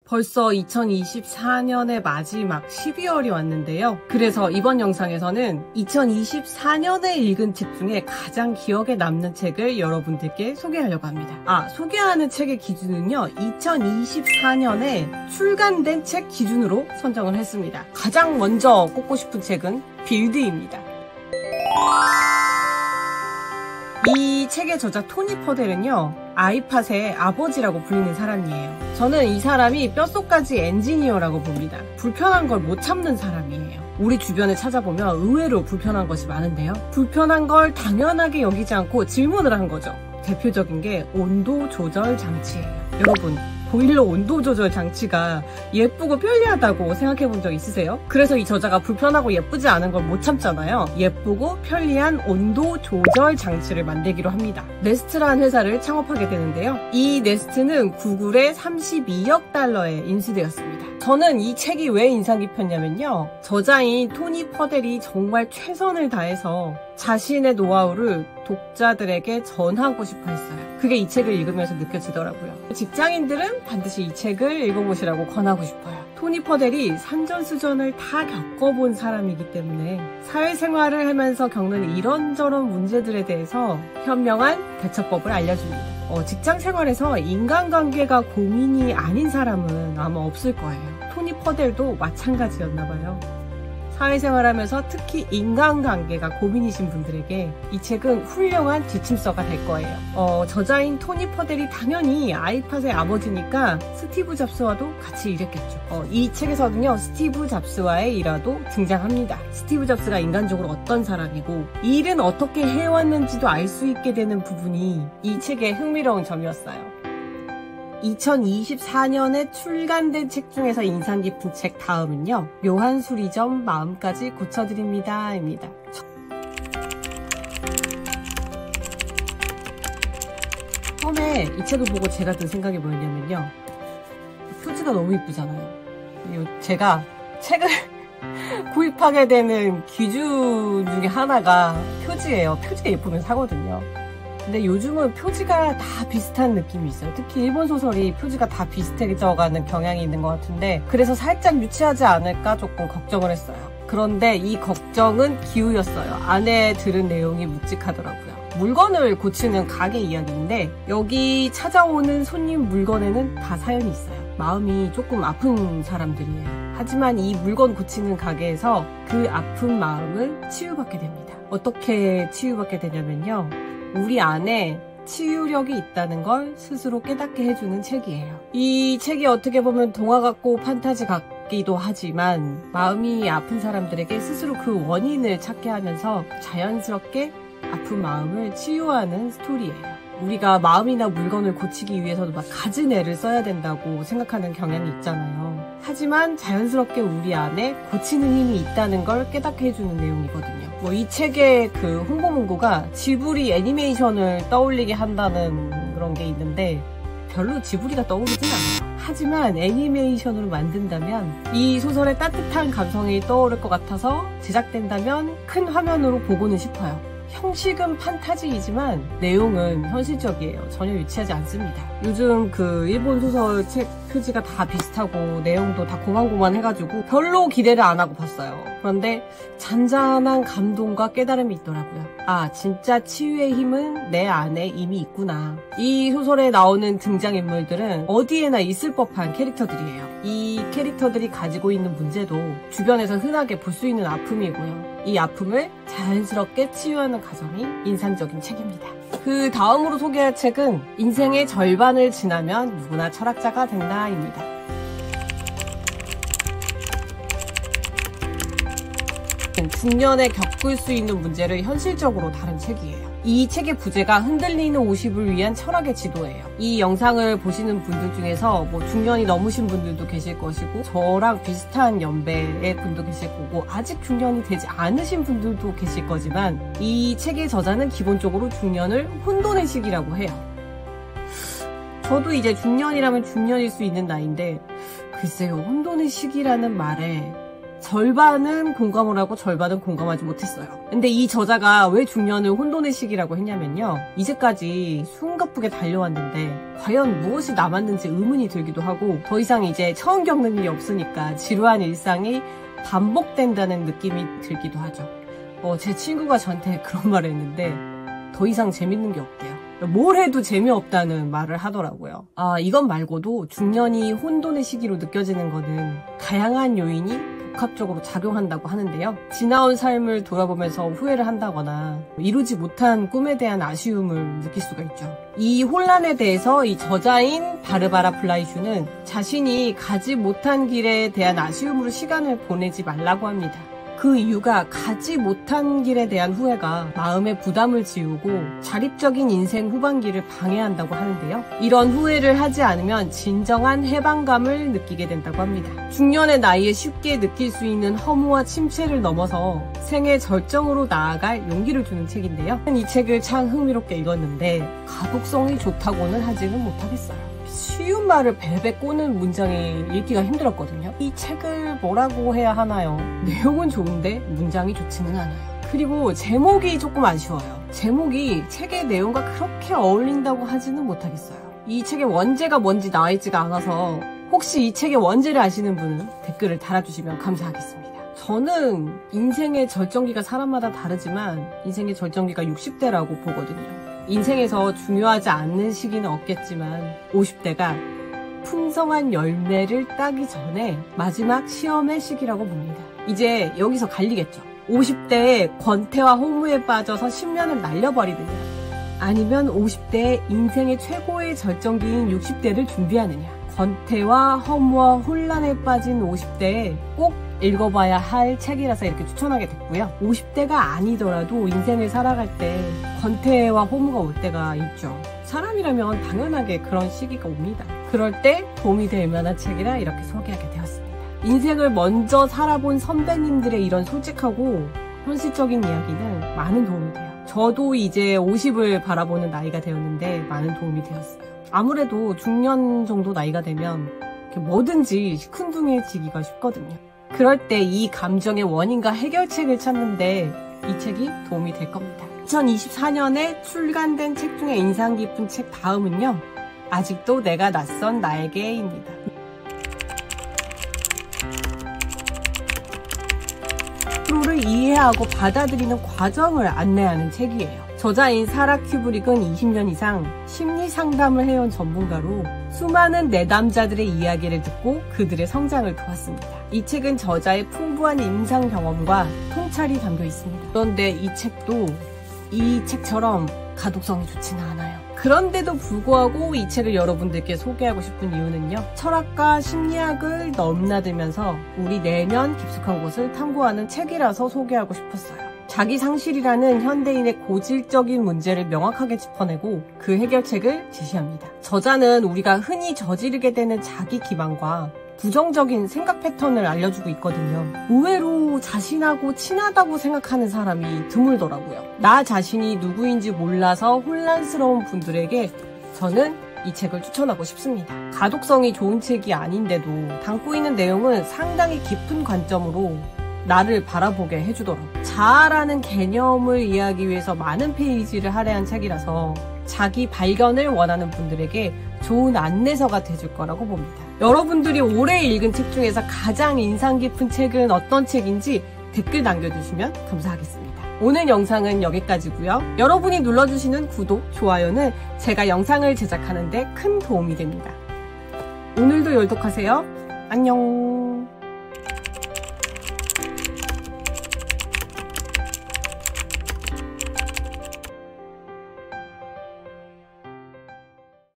벌써 2024년의 마지막 12월이 왔는데요. 그래서 이번 영상에서는 2024년에 읽은 책 중에 가장 기억에 남는 책을 여러분들께 소개하려고 합니다. 소개하는 책의 기준은요, 2024년에 출간된 책 기준으로 선정을 했습니다. 가장 먼저 꼽고 싶은 책은 빌드입니다. 이 책의 저자 토니 퍼델은요, 아이팟의 아버지라고 불리는 사람이에요. 저는 이 사람이 뼛속까지 엔지니어라고 봅니다. 불편한 걸 못 참는 사람이에요. 우리 주변에 찾아보면 의외로 불편한 것이 많은데요. 불편한 걸 당연하게 여기지 않고 질문을 한 거죠. 대표적인 게 온도 조절 장치예요. 여러분, 보일러 온도 조절 장치가 예쁘고 편리하다고 생각해 본 적 있으세요? 그래서 이 저자가 불편하고 예쁘지 않은 걸 못 참잖아요. 예쁘고 편리한 온도 조절 장치를 만들기로 합니다. 네스트라는 회사를 창업하게 되는데요. 이 네스트는 구글의 32억 달러에 인수되었습니다. 저는 이 책이 왜 인상 깊었냐면요, 저자인 토니 퍼델이 정말 최선을 다해서 자신의 노하우를 독자들에게 전하고 싶어 했어요. 그게 이 책을 읽으면서 느껴지더라고요. 직장인들은 반드시 이 책을 읽어보시라고 권하고 싶어요. 토니 퍼델이 산전수전을 다 겪어본 사람이기 때문에 사회생활을 하면서 겪는 이런저런 문제들에 대해서 현명한 대처법을 알려줍니다. 직장 생활에서 인간관계가 고민이 아닌 사람은 아마 없을 거예요. 토니 퍼델도 마찬가지였나 봐요. 사회생활하면서 특히 인간관계가 고민이신 분들에게 이 책은 훌륭한 지침서가 될 거예요. 저자인 토니 퍼델이 당연히 아이팟의 아버지니까 스티브 잡스와도 같이 일했겠죠. 이 책에서는요, 스티브 잡스와의 일화도 등장합니다. 스티브 잡스가 인간적으로 어떤 사람이고 일은 어떻게 해왔는지도 알 수 있게 되는 부분이 이 책의 흥미로운 점이었어요. 2024년에 출간된 책 중에서 인상 깊은 책 다음은요, 묘한 수리점 마음까지 고쳐드립니다 입니다. 처음에 이 책을 보고 제가 든 생각이 뭐였냐면요, 표지가 너무 이쁘잖아요. 제가 책을 구입하게 되는 기준 중에 하나가 표지예요. 표지가 예쁘면 사거든요. 근데 요즘은 표지가 다 비슷한 느낌이 있어요. 특히 일본 소설이 표지가 다 비슷해져가는 경향이 있는 것 같은데, 그래서 살짝 유치하지 않을까 조금 걱정을 했어요. 그런데 이 걱정은 기우였어요. 안에 들은 내용이 묵직하더라고요. 물건을 고치는 가게 이야기인데, 여기 찾아오는 손님 물건에는 다 사연이 있어요. 마음이 조금 아픈 사람들이에요. 하지만 이 물건 고치는 가게에서 그 아픈 마음을 치유받게 됩니다. 어떻게 치유받게 되냐면요, 우리 안에 치유력이 있다는 걸 스스로 깨닫게 해주는 책이에요. 이 책이 어떻게 보면 동화 같고 판타지 같기도 하지만 마음이 아픈 사람들에게 스스로 그 원인을 찾게 하면서 자연스럽게 아픈 마음을 치유하는 스토리예요. 우리가 마음이나 물건을 고치기 위해서도 막 갖은 애를 써야 된다고 생각하는 경향이 있잖아요. 하지만 자연스럽게 우리 안에 고치는 힘이 있다는 걸 깨닫게 해주는 내용이거든요. 이 책의 그 홍보 문구가 지브리 애니메이션을 떠올리게 한다는 그런 게 있는데, 별로 지브리가 떠오르진 않아요. 하지만 애니메이션으로 만든다면 이 소설의 따뜻한 감성이 떠오를 것 같아서 제작된다면 큰 화면으로 보고는 싶어요. 형식은 판타지이지만 내용은 현실적이에요. 전혀 유치하지 않습니다. 요즘 그 일본 소설 책 표지가 다 비슷하고 내용도 다 고만고만해가지고 별로 기대를 안 하고 봤어요. 그런데 잔잔한 감동과 깨달음이 있더라고요. 진짜 치유의 힘은 내 안에 이미 있구나. 이 소설에 나오는 등장인물들은 어디에나 있을 법한 캐릭터들이에요. 이 캐릭터들이 가지고 있는 문제도 주변에서 흔하게 볼 수 있는 아픔이고요. 이 아픔을 자연스럽게 치유하는 과정이 인상적인 책입니다. 그 다음으로 소개할 책은 인생의 절반을 지나면 누구나 철학자가 된다입니다. 중년에 겪을 수 있는 문제를 현실적으로 다룬 책이에요. 이 책의 부제가 흔들리는 50을 위한 철학의 지도예요. 이 영상을 보시는 분들 중에서 중년이 넘으신 분들도 계실 것이고, 저랑 비슷한 연배의 분도 계실 거고, 아직 중년이 되지 않으신 분들도 계실 거지만, 이 책의 저자는 기본적으로 중년을 혼돈의 시기라고 해요. 저도 이제 중년이라면 중년일 수 있는 나이인데, 글쎄요, 혼돈의 시기라는 말에 절반은 공감을 하고 절반은 공감하지 못했어요. 근데 이 저자가 왜 중년을 혼돈의 시기라고 했냐면요. 이제까지 숨가쁘게 달려왔는데 과연 무엇이 남았는지 의문이 들기도 하고 더 이상 이제 처음 겪는 일이 없으니까 지루한 일상이 반복된다는 느낌이 들기도 하죠. 제 친구가 저한테 그런 말을 했는데 더 이상 재밌는 게 없대요. 뭘 해도 재미없다는 말을 하더라고요. 이건 말고도 중년이 혼돈의 시기로 느껴지는 거는 다양한 요인이 복합적으로 작용한다고 하는데요. 지나온 삶을 돌아보면서 후회를 한다거나 이루지 못한 꿈에 대한 아쉬움을 느낄 수가 있죠. 이 혼란에 대해서 이 저자인 바르바라 플라이슈는 자신이 가지 못한 길에 대한 아쉬움으로 시간을 보내지 말라고 합니다. 그 이유가 가지 못한 길에 대한 후회가 마음의 부담을 지우고 자립적인 인생 후반기를 방해한다고 하는데요. 이런 후회를 하지 않으면 진정한 해방감을 느끼게 된다고 합니다. 중년의 나이에 쉽게 느낄 수 있는 허무와 침체를 넘어서 생의 절정으로 나아갈 용기를 주는 책인데요. 이 책을 참 흥미롭게 읽었는데 가독성이 좋다고는 하지는 못하겠어요. 쉬운 말을 벨벳 꼬는 문장이 읽기가 힘들었거든요. 이 책을 뭐라고 해야 하나요? 내용은 좋은데 문장이 좋지는 않아요. 그리고 제목이 조금 아쉬워요. 제목이 책의 내용과 그렇게 어울린다고 하지는 못하겠어요. 이 책의 원제가 뭔지 나와 있지가 않아서 혹시 이 책의 원제를 아시는 분은 댓글을 달아주시면 감사하겠습니다. 저는 인생의 절정기가 사람마다 다르지만 인생의 절정기가 60대라고 보거든요. 인생에서 중요하지 않는 시기는 없겠지만 50대가 풍성한 열매를 따기 전에 마지막 시험의 시기라고 봅니다. 이제 여기서 갈리겠죠. 50대에 권태와 허무에 빠져서 10년을 날려버리느냐, 아니면 50대에 인생의 최고의 절정기인 60대를 준비하느냐. 권태와 허무와 혼란에 빠진 50대에 꼭 읽어봐야 할 책이라서 이렇게 추천하게 됐고요. 50대가 아니더라도 인생을 살아갈 때 권태와 허무가 올 때가 있죠. 사람이라면 당연하게 그런 시기가 옵니다. 그럴 때 도움이 될 만한 책이라 이렇게 소개하게 되었습니다. 인생을 먼저 살아본 선배님들의 이런 솔직하고 현실적인 이야기는 많은 도움이 돼요. 저도 이제 50을 바라보는 나이가 되었는데 많은 도움이 되었어요. 아무래도 중년 정도 나이가 되면 뭐든지 시큰둥해지기가 쉽거든요. 그럴 때 이 감정의 원인과 해결책을 찾는데 이 책이 도움이 될 겁니다. 2024년에 출간된 책 중에 인상 깊은 책 다음은요. 아직도 내가 낯선 나에게입니다. 프로를 이해하고 받아들이는 과정을 안내하는 책이에요. 저자인 사라 큐브릭은 20년 이상 심리 상담을 해온 전문가로 수많은 내담자들의 이야기를 듣고 그들의 성장을 도왔습니다. 이 책은 저자의 풍부한 임상 경험과 통찰이 담겨 있습니다. 그런데 이 책도 이 책처럼 가독성이 좋지는 않아요. 그런데도 불구하고 이 책을 여러분들께 소개하고 싶은 이유는요. 철학과 심리학을 넘나들면서 우리 내면 깊숙한 곳을 탐구하는 책이라서 소개하고 싶었어요. 자기 상실이라는 현대인의 고질적인 문제를 명확하게 짚어내고 그 해결책을 제시합니다. 저자는 우리가 흔히 저지르게 되는 자기 기만과 부정적인 생각 패턴을 알려주고 있거든요. 의외로 자신하고 친하다고 생각하는 사람이 드물더라고요. 나 자신이 누구인지 몰라서 혼란스러운 분들에게 저는 이 책을 추천하고 싶습니다. 가독성이 좋은 책이 아닌데도 담고 있는 내용은 상당히 깊은 관점으로 나를 바라보게 해주더라고요. 자아라는 개념을 이해하기 위해서 많은 페이지를 할애한 책이라서 자기 발견을 원하는 분들에게 좋은 안내서가 돼줄 거라고 봅니다. 여러분들이 올해 읽은 책 중에서 가장 인상 깊은 책은 어떤 책인지 댓글 남겨주시면 감사하겠습니다. 오늘 영상은 여기까지고요. 여러분이 눌러주시는 구독, 좋아요는 제가 영상을 제작하는 데 큰 도움이 됩니다. 오늘도 열독하세요. 안녕.